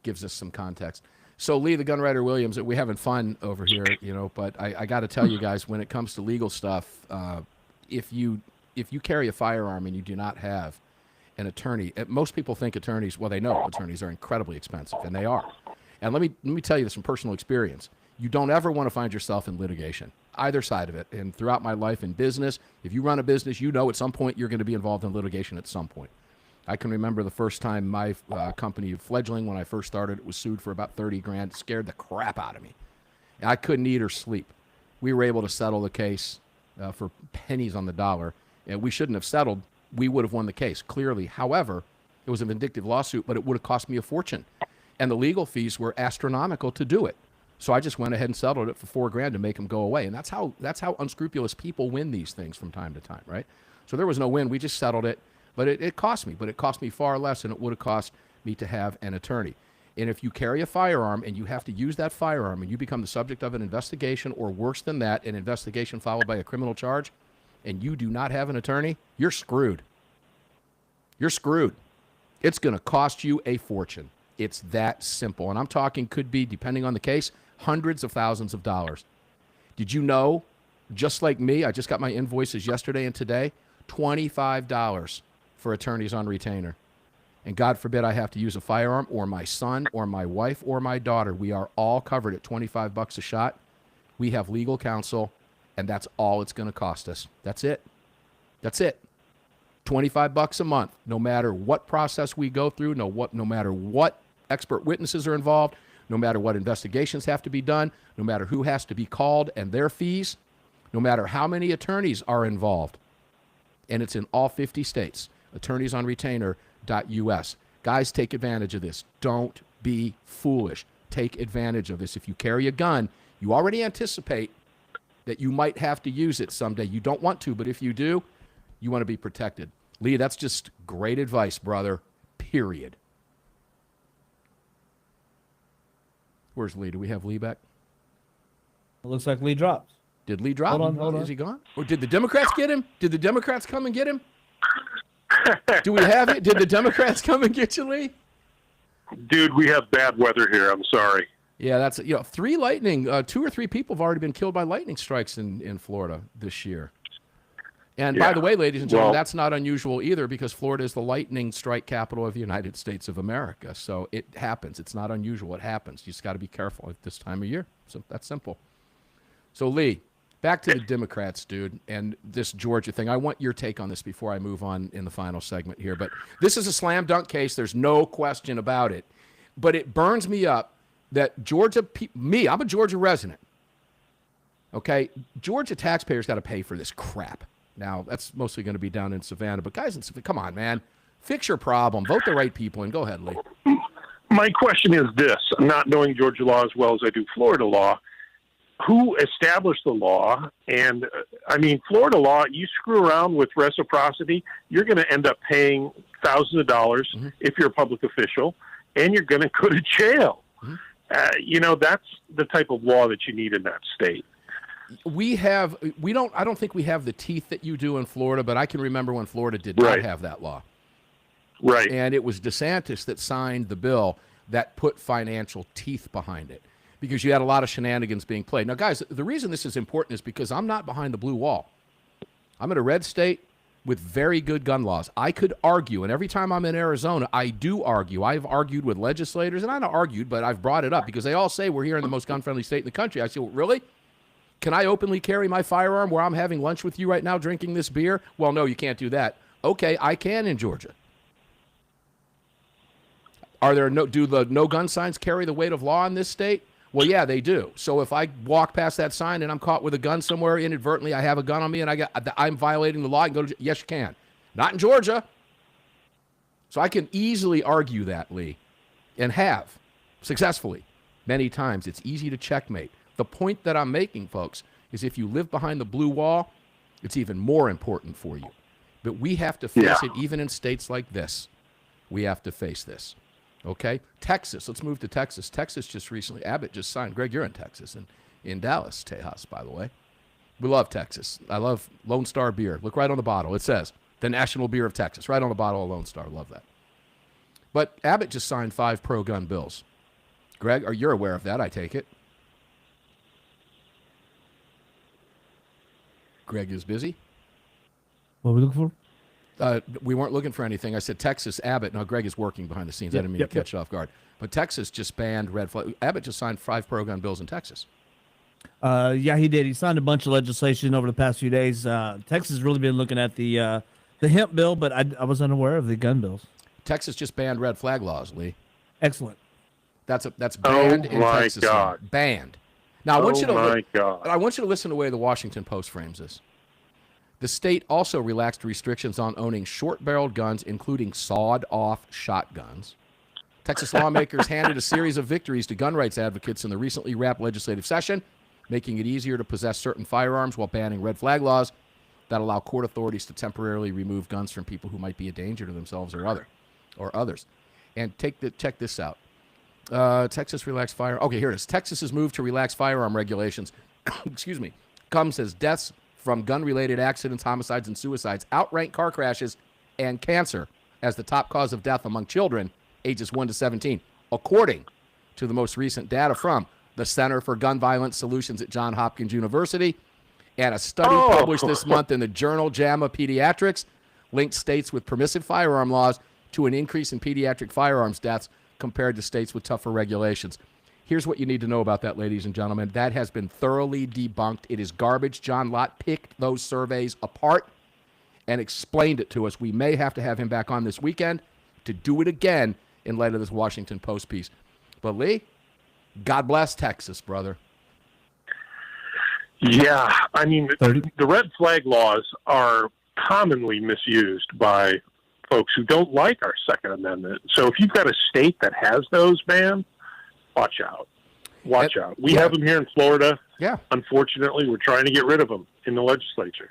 Gives us some context. So, Lee the Gunwriter Williams, we're having fun over here, but I got to tell you guys, when it comes to legal stuff, if you carry a firearm and you do not have an attorney, most people think attorneys, well, they know attorneys are incredibly expensive, and they are. And let me tell you this from personal experience. You don't ever want to find yourself in litigation, either side of it. And throughout my life in business, if you run a business, at some point you're going to be involved in litigation at some point. I can remember the first time my company, Fledgling, when I first started, it was sued for about $30,000. It scared the crap out of me. And I couldn't eat or sleep. We were able to settle the case for pennies on the dollar. And we shouldn't have settled. We would have won the case, clearly. However, it was a vindictive lawsuit, but it would have cost me a fortune. And the legal fees were astronomical to do it. So I just went ahead and settled it for $4,000 to make them go away. And that's how unscrupulous people win these things from time to time, right? So there was no win. We just settled it. But it cost me. But it cost me far less than it would have cost me to have an attorney. And if you carry a firearm and you have to use that firearm and you become the subject of an investigation, or worse than that, an investigation followed by a criminal charge, and you do not have an attorney, you're screwed. You're screwed. It's going to cost you a fortune. It's that simple. And I'm talking could be, depending on the case, hundreds of thousands of dollars. Did you know, just like me, I just got my invoices yesterday and today, $25 for attorneys on retainer. And God forbid I have to use a firearm, or my son or my wife or my daughter. We are all covered at $25 a shot. We have legal counsel, and that's all it's going to cost us. That's it. That's it. $25 a month, no matter what process we go through, no matter what expert witnesses are involved, no matter what investigations have to be done, no matter who has to be called and their fees, no matter how many attorneys are involved. And it's in all 50 states. Attorneysonretainer.us. Guys, take advantage of this. Don't be foolish. Take advantage of this. If you carry a gun, you already anticipate that you might have to use it someday. You don't want to, but if you do, you want to be protected. Lee, that's just great advice, brother. Period. Where's Lee? Do we have Lee back? It looks like Lee drops. Did Lee drop? Hold on. Is he gone? Or did the Democrats get him? Did the Democrats come and get him? Do we have it? Did the Democrats come and get you, Lee? Dude, we have bad weather here. I'm sorry. Yeah, that's 3 lightning. 2 or 3 people have already been killed by lightning strikes in Florida this year. And by the way, ladies and gentlemen, that's not unusual either, because Florida is the lightning strike capital of the United States of America. So it happens. It's not unusual. It happens. You just got to be careful at this time of year. So that's simple. So Lee, back to the Democrats, dude, and this Georgia thing. I want your take on this before I move on in the final segment here. But this is a slam dunk case. There's no question about it. But it burns me up that Georgia, I'm a Georgia resident. Okay, Georgia taxpayers got to pay for this crap. Now, that's mostly going to be down in Savannah. But guys in Savannah, come on, man. Fix your problem. Vote the right people and go ahead, Lee. My question is this, not knowing Georgia law as well as I do Florida law, who established the law? And, Florida law, you screw around with reciprocity, you're going to end up paying thousands of dollars if you're a public official, and you're going to go to jail. That's the type of law that you need in that state. I don't think we have the teeth that you do in Florida, but I can remember when Florida did not have that law. Right. And it was DeSantis that signed the bill that put financial teeth behind it because you had a lot of shenanigans being played. Now, guys, the reason this is important is because I'm not behind the blue wall. I'm in a red state with very good gun laws. I could argue, and every time I'm in Arizona, I do argue. I've argued with legislators, and I not argued, but I've brought it up because they all say we're here in the most gun-friendly state in the country. I say, well, really? Can I openly carry my firearm where I'm having lunch with you right now drinking this beer? Well, no, you can't do that. Okay, I can in Georgia. Do the no gun signs carry the weight of law in this state? Well, yeah, they do. So if I walk past that sign and I'm caught with a gun somewhere inadvertently, I have a gun on me and I'm violating the law and go to yes, you can. Not in Georgia. So I can easily argue that, Lee, and have successfully many times. It's easy to checkmate. The point that I'm making, folks, is if you live behind the blue wall, it's even more important for you. But we have to face it even in states like this. We have to face this. Okay? Texas. Let's move to Texas. Texas just recently, Abbott just signed. Greg, you're in Texas and in Dallas, Tejas, by the way. We love Texas. I love Lone Star beer. Look right on the bottle. It says, the national beer of Texas. Right on the bottle of Lone Star. Love that. But Abbott just signed 5 pro-gun bills. Greg, you're aware of that, I take it. Greg is busy. What are we looking for? We weren't looking for anything. I said Texas, Abbott. Now, Greg is working behind the scenes. I didn't mean to catch you off guard. But Texas just banned red flag. Abbott just signed 5 pro-gun bills in Texas. Yeah, he did. He signed a bunch of legislation over the past few days. Texas has really been looking at the hemp bill, but I was unaware of the gun bills. Texas just banned red flag laws, Lee. Excellent. That's banned in Texas. God. Banned. Now, I want you to listen to the way the Washington Post frames this. The state also relaxed restrictions on owning short-barreled guns, including sawed-off shotguns. Texas lawmakers handed a series of victories to gun rights advocates in the recently wrapped legislative session, making it easier to possess certain firearms while banning red flag laws that allow court authorities to temporarily remove guns from people who might be a danger to themselves or others. And check this out. Texas relaxed fire. Okay, here it is. Texas's move to relax firearm regulations, comes as deaths from gun-related accidents, homicides, and suicides outrank car crashes and cancer as the top cause of death among children ages 1 to 17, according to the most recent data from the Center for Gun Violence Solutions at Johns Hopkins University. And a study published this month in the journal JAMA Pediatrics linked states with permissive firearm laws to an increase in pediatric firearms deaths compared to states with tougher regulations. Here's what you need to know about that, ladies and gentlemen. That has been thoroughly debunked. It is garbage. John Lott picked those surveys apart and explained it to us. We may have to have him back on this weekend to do it again in light of this Washington Post piece. But, Lee, God bless Texas, brother. Yeah, the red flag laws are commonly misused by folks who don't like our Second Amendment. So if you've got a state that has those, man, watch out. Watch out. We have them here in Florida. Yeah. Unfortunately, we're trying to get rid of them in the legislature.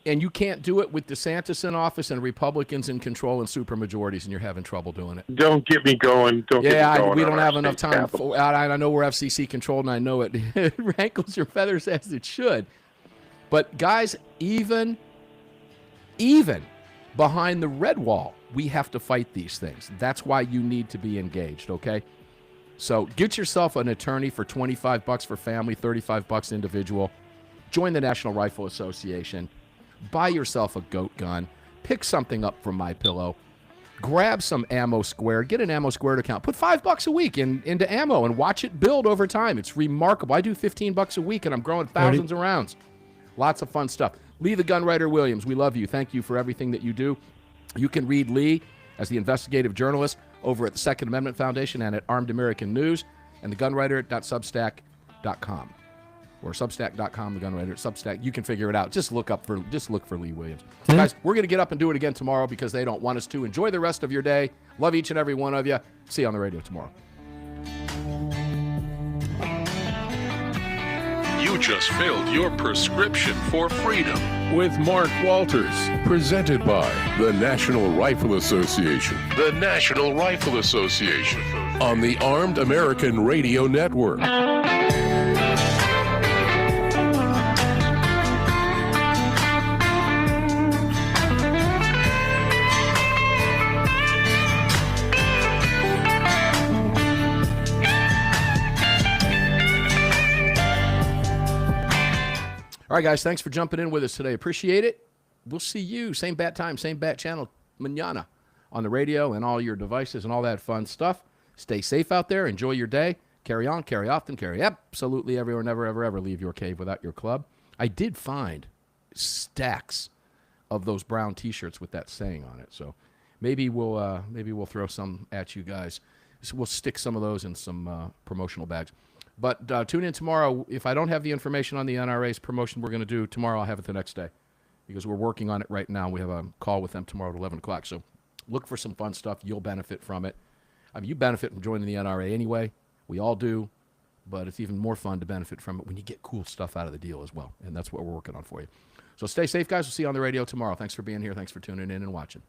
And you can't do it with DeSantis in office and Republicans in control and supermajorities, and you're having trouble doing it. Don't get me going. We don't have enough time. I know we're FCC controlled, and I know it rankles your feathers as it should. But, guys, even behind the red wall, we have to fight these things. That's why you need to be engaged, okay? So get yourself an attorney for $25 for family, $35 individual. Join the National Rifle Association. Buy yourself a goat gun. Pick something up from MyPillow. Grab some Ammo Squared. Get an Ammo Squared account. Put $5 a week into ammo and watch it build over time. It's remarkable. I do $15 a week, and I'm growing thousands of rounds. Lots of fun stuff. Lee the Gunwriter Williams, we love you. Thank you for everything that you do. You can read Lee as the investigative journalist over at the Second Amendment Foundation and at Armed American News, and thegunwriter.substack.com. Or substack.com, the Gunwriter, Substack. You can figure it out. Just look for Lee Williams. Guys, we're going to get up and do it again tomorrow because they don't want us to. Enjoy the rest of your day. Love each and every one of you. See you on the radio tomorrow. You just filled your prescription for freedom with Mark Walters, presented by the National Rifle Association. The National Rifle Association on the Armed American Radio Network. All right, guys, thanks for jumping in with us today. Appreciate it. We'll see you, same bat time, same bat channel, mañana, on the radio and all your devices and all that fun stuff. Stay safe out there. Enjoy your day. Carry on, carry often, carry absolutely everywhere. Never, ever, ever leave your cave without your club. I did find stacks of those brown T-shirts with that saying on it. So maybe we'll throw some at you guys. So we'll stick some of those in some promotional bags. But tune in tomorrow. If I don't have the information on the NRA's promotion we're going to do tomorrow, I'll have it the next day because we're working on it right now. We have a call with them tomorrow at 11 o'clock. So look for some fun stuff. You'll benefit from it. I mean, you benefit from joining the NRA anyway. We all do. But it's even more fun to benefit from it when you get cool stuff out of the deal as well. And that's what we're working on for you. So stay safe, guys. We'll see you on the radio tomorrow. Thanks for being here. Thanks for tuning in and watching.